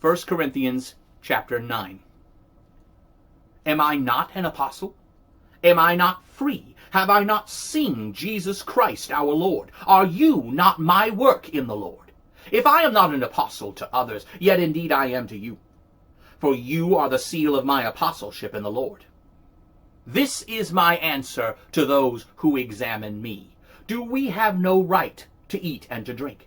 1 Corinthians chapter 9. Am I not an apostle? Am I not free? Have I not seen Jesus Christ our Lord? Are you not my work in the Lord? If I am not an apostle to others, yet indeed I am to you. For you are the seal of my apostleship in the Lord. This is my answer to those who examine me. Do we have no right to eat and to drink?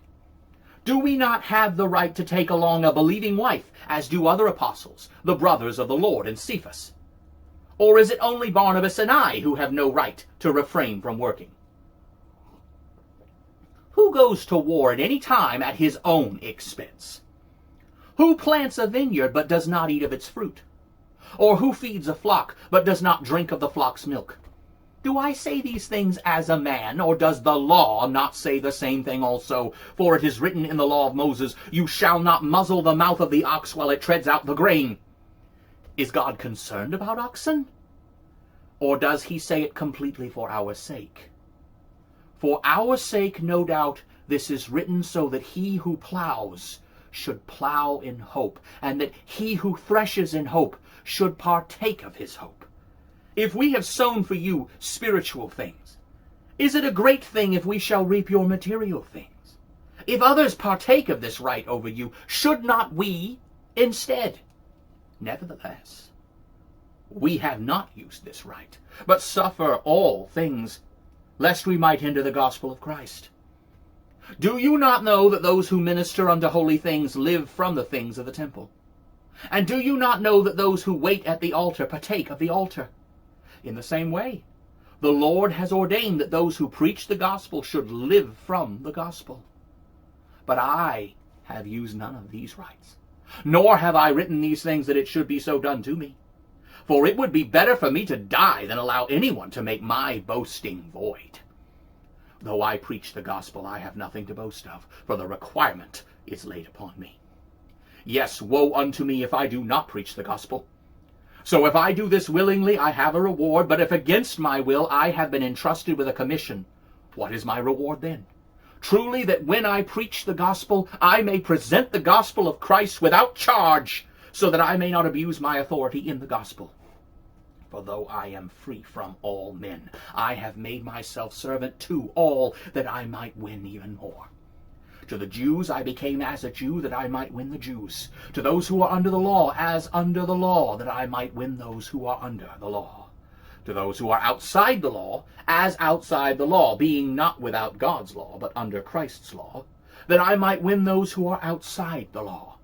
Do we not have the right to take along a believing wife, as do other apostles, the brothers of the Lord and Cephas? Or is it only Barnabas and I who have no right to refrain from working? Who goes to war at any time at his own expense? Who plants a vineyard but does not eat of its fruit? Or who feeds a flock but does not drink of the flock's milk? Do I say these things as a man, or does the law not say the same thing also? For it is written in the law of Moses, you shall not muzzle the mouth of the ox while it treads out the grain. Is God concerned about oxen? Or does he say it completely for our sake? For our sake, no doubt, this is written so that he who plows should plow in hope, and that he who threshes in hope should partake of his hope. If we have sown for you spiritual things, is it a great thing if we shall reap your material things? If others partake of this right over you, should not we instead? Nevertheless, we have not used this right, but suffer all things, lest we might hinder the gospel of Christ. Do you not know that those who minister unto holy things live from the things of the temple? And do you not know that those who wait at the altar partake of the altar? In the same way, the Lord has ordained that those who preach the gospel should live from the gospel. But I have used none of these rights, nor have I written these things that it should be so done to me. For it would be better for me to die than allow anyone to make my boasting void. Though I preach the gospel, I have nothing to boast of, for the requirement is laid upon me. Yes, woe unto me if I do not preach the gospel. So if I do this willingly, I have a reward, but if against my will I have been entrusted with a commission, what is my reward then? Truly that when I preach the gospel, I may present the gospel of Christ without charge, so that I may not abuse my authority in the gospel. For though I am free from all men, I have made myself servant to all, that I might win even more. To the Jews I became as a Jew, that I might win the Jews. To those who are under the law, as under the law, that I might win those who are under the law. To those who are outside the law, as outside the law, being not without God's law, but under Christ's law, that I might win those who are outside the law.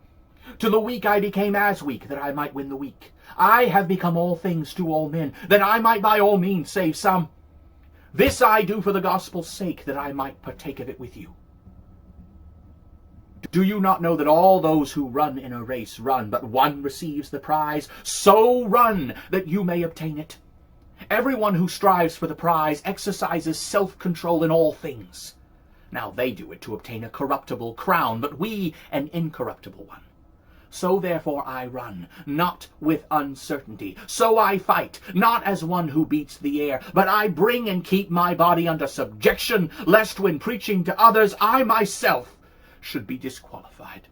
To the weak I became as weak, that I might win the weak. I have become all things to all men, that I might by all means save some. This I do for the gospel's sake, that I might partake of it with you. Do you not know that all those who run in a race run, but one receives the prize? So run, that you may obtain it. Everyone who strives for the prize exercises self-control in all things. Now they do it to obtain a corruptible crown, but we an incorruptible one. So therefore I run, not with uncertainty. So I fight, not as one who beats the air, but I bring and keep my body under subjection, lest when preaching to others I myself should be disqualified.